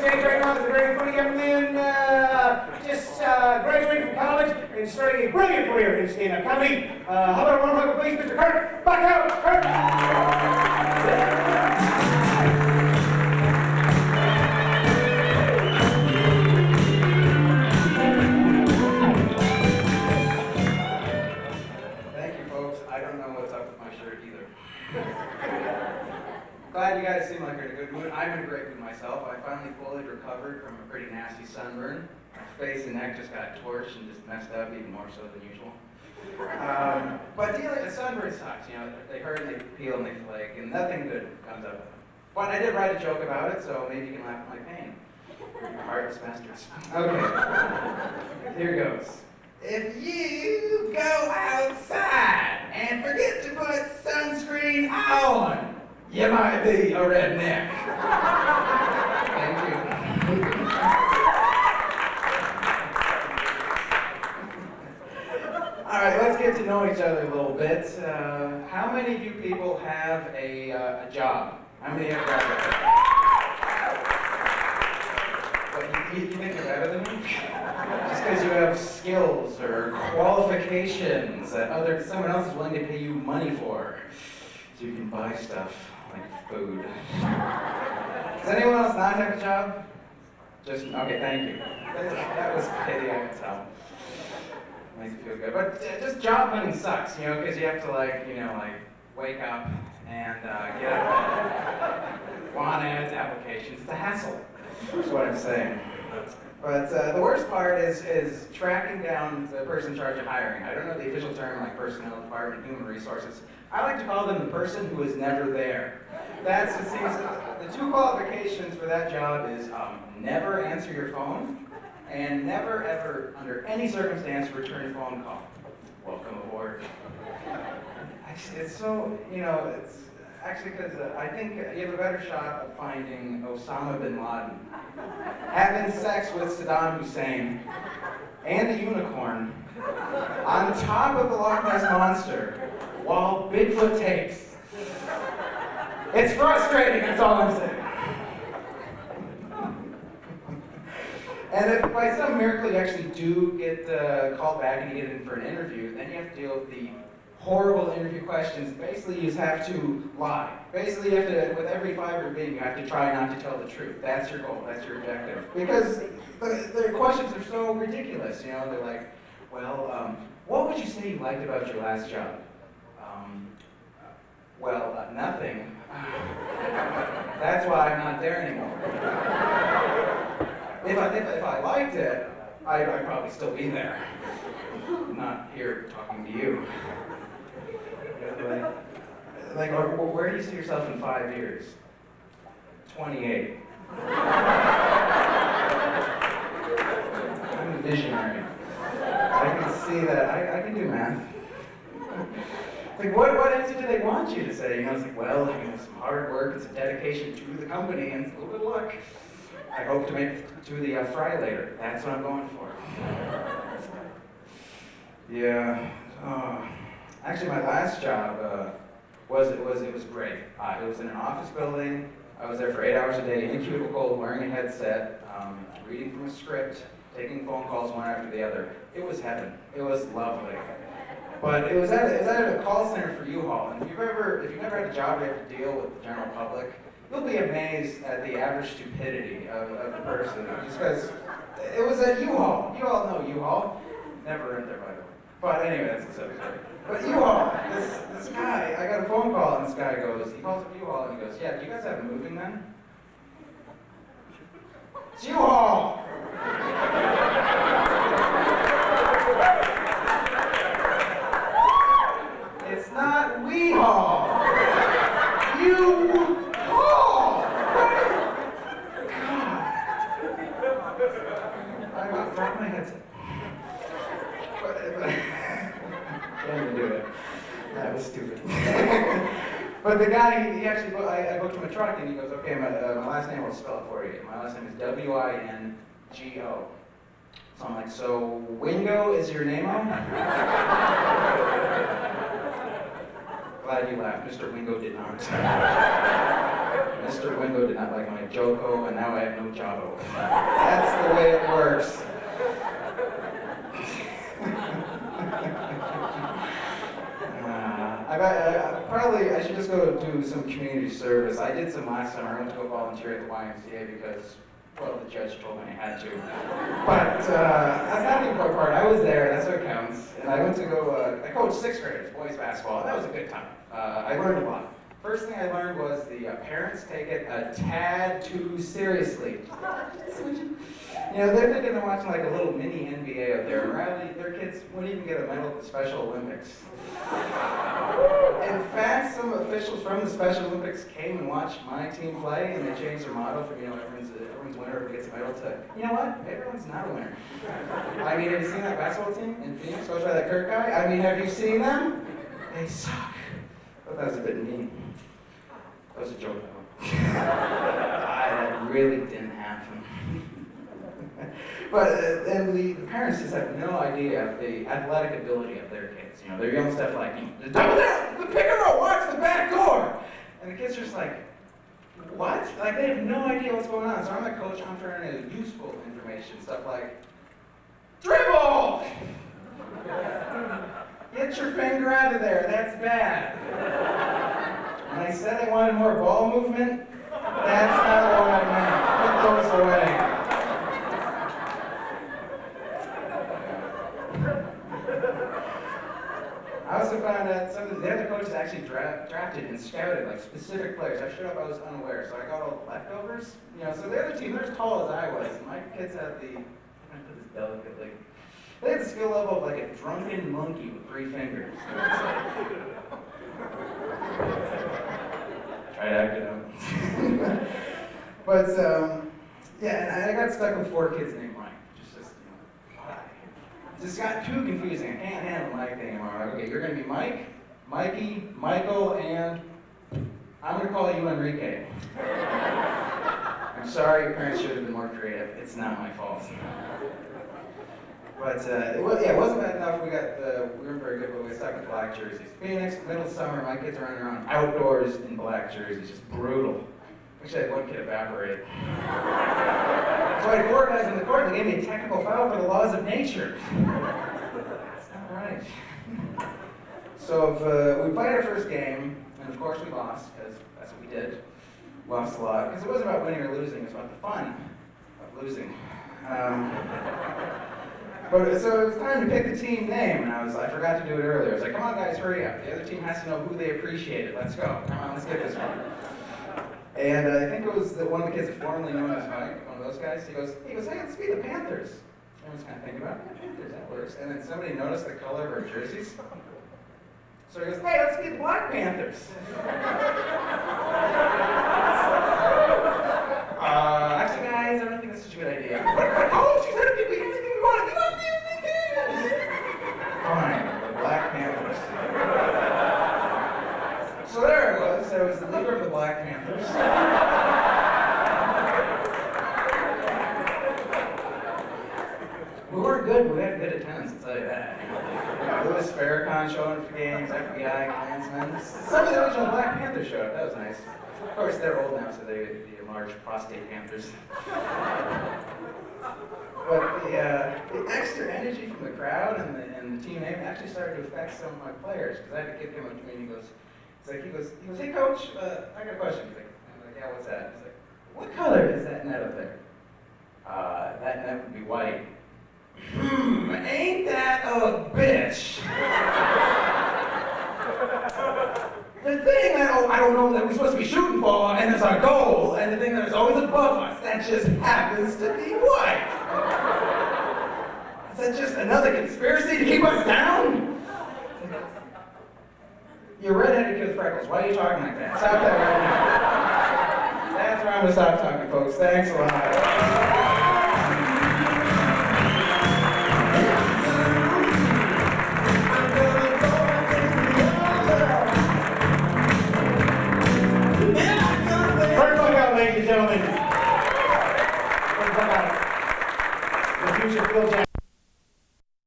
stage right now is a very funny young man, just graduated from college and starting a brilliant career in stand-up comedy. How about a warm welcome, please, Mr. Kurt? Back out, Kurt! Thank you, folks. I don't know what's up with my shirt either. Glad you guys seem like you're in a good mood. I'm in a great mood myself. I finally fully recovered from a pretty nasty sunburn. My face and neck just got torched and just messed up even more so than usual. But dealing with sunburn sucks. You know, they hurt and they peel and they flake, and nothing good comes up of them. But I did write a joke about it, so maybe you can laugh at my pain. Heartless bastards. Okay. Here goes. If you go outside and forget to put sunscreen on, you might be a redneck. Thank you. All right, let's get to know each other a little bit. How many of you people have a job? How many have graduated? What, you think you're better than me? Just because you have skills or qualifications that someone else is willing to pay you money for, so you can buy stuff like food. Does anyone else not have a job? Just, okay, thank you. That was pity, I can tell. Makes me feel good. But just job hunting sucks, you know, because you have to wake up and get up and want ads, applications. It's a hassle, is what I'm saying. But the worst part is tracking down the person in charge of hiring. I don't know the official term, like personnel department, human resources. I like to call them the person who is never there. It seems the two qualifications for that job is never answer your phone and never ever, under any circumstance, return a phone call. Welcome aboard. It's so, it's actually because I think you have a better shot of finding Osama bin Laden having sex with Saddam Hussein and a unicorn on top of the Loch Ness Monster while Bigfoot takes. It's frustrating, that's all I'm saying. And if by some miracle you actually do get called back and you get in for an interview, then you have to deal with the horrible interview questions. Basically, you just have to lie. Basically, you have to, with every fiber of being, you have to try not to tell the truth. That's your goal. That's your objective. Because the questions are so ridiculous. You know, they're like, well, what would you say you liked about your last job? Nothing. That's why I'm not there anymore. If I liked it, I'd probably still be there. I'm not here talking to you. Or where do you see yourself in 5 years? 28. I'm a visionary. I can see that. I can do math. Like, what answer do they want you to say? It's like, well, some hard work and some dedication to the company and a little bit of luck. I hope to make it to the fry later. That's what I'm going for. Yeah. Actually, my last job was great. It was in an office building. I was there for 8 hours a day in a cubicle, wearing a headset, reading from a script, taking phone calls one after the other. It was heaven. It was lovely. But it was at a call center for U-Haul. And if you've never had a job where you have to deal with the general public, you'll be amazed at the average stupidity of the person. Just because it was at U-Haul. You all know U-Haul. Never in there, by the way. But anyway, that's the subject. But U-Haul, this guy, I got a phone call, and this guy he calls up U-Haul, and he goes, yeah, do you guys have a moving then? It's U-Haul! It's not we-haul! You-haul! God. I dropped my headset. Can't even do it. That was stupid. But the guy, he actually, I booked him a truck, and he goes, okay, my last name, I'll spell it for you. My last name is W-I-N-G-O. So I'm like, so Wingo is your name on? Glad you laughed. Mr. Wingo did not. Mr. Wingo did not. got like my Joko, and now I have no Jabo. That's the way it works. I should just go do some community service. I did some last summer. I went to go volunteer at the YMCA because, well, the judge told me I had to. But that's not the important part. I was there, that's what counts. And I went to go, I coached 6th graders, boys basketball, and that was a good time. I learned a lot. First thing I learned was the parents take it a tad too seriously. You know, they're thinking they're watching like a little mini NBA out there. Rather, their kids wouldn't even get a medal at the Special Olympics. In fact, some officials from the Special Olympics came and watched my team play, and they changed their motto from, everyone's winner who gets a medal to, you know what, everyone's not a winner. I mean, have you seen that basketball team in Phoenix, coached by that Kirk guy? I mean, have you seen them? They suck. But that was a bit mean. That was a joke, though. That really didn't happen. But and the parents just have no idea of the athletic ability of their kids. You know, they're young stuff like, the double down, the pick and roll, watch the back door. And the kids are just like, what? Like, they have no idea what's going on. So I'm a coach, I'm trying to useful information, stuff like, dribble! Get your finger out of there, that's bad. When I said I wanted more ball movement, that's not what I meant. Put those away. I also found out some of the other coaches actually drafted and scouted like specific players. I showed up, I was unaware, so I got all the leftovers. You know, so the other team, they're as tall as I was. And my kids had the, I'm gonna put this delicately, they had the skill level of like a drunken monkey with 3 fingers. Try to act it out. But yeah, and I got stuck with 4 kids named Mike. Just why? It just got too confusing. I can't handle Mike anymore. I'm like, okay, you're gonna be Mike, Mikey, Michael, and I'm gonna call you Enrique. I'm sorry, your parents should have been more creative. It's not my fault. But it wasn't bad enough. We weren't very good, but we stuck with black jerseys. Phoenix, middle of summer, my kids are running around outdoors in black jerseys, just brutal. Actually, I had one kid evaporate. So I had 4 guys on the court. They gave me a technical foul for the laws of nature. That's not right. So if we played our first game, and of course we lost, because that's what we did. Lost a lot. Because it wasn't about winning or losing, it was about the fun of losing. So it was time to pick the team name, and I forgot to do it earlier. I was like, come on guys, hurry up. The other team has to know who they appreciated. Let's go. Come on, let's get this one. And I think it was one of the kids formerly known as Mike, one of those guys. He goes, hey, let's be the Panthers. Everyone's kind of thinking about, yeah, Panthers, that works. And then somebody noticed the color of our jerseys. So he goes, hey, let's be the Black Panthers. Actually, guys, I don't think this is a good idea. Oh, she said it could be anything we want. We want anything. Fine, the Black Panthers. So there it was. I was the leader of the Black Panthers. We weren't good, but we had good attendance, I'll tell you that. Louis Farrakhan showed up for games, FBI, Klansmen. Some of the original Black Panthers showed up, that was nice. Of course, they're old now, so they're the enlarged prostate panthers. But the extra energy from the crowd and the team name actually started to affect some of my players, because I had to give him a meeting. He goes, hey coach, I got a question. I'm like, yeah, what's that? He's like, what color is that net up there? That net would be white. Ain't that a bitch? The thing that, I don't know, that we're supposed to be shooting for, and it's our goal, and the thing that is always above us, that just happens to be white. Is that just another conspiracy to keep us down? You're redheaded kid with freckles. Why are you talking like that? Stop that right now. That's where I'm going to stop talking, folks. Thanks a lot.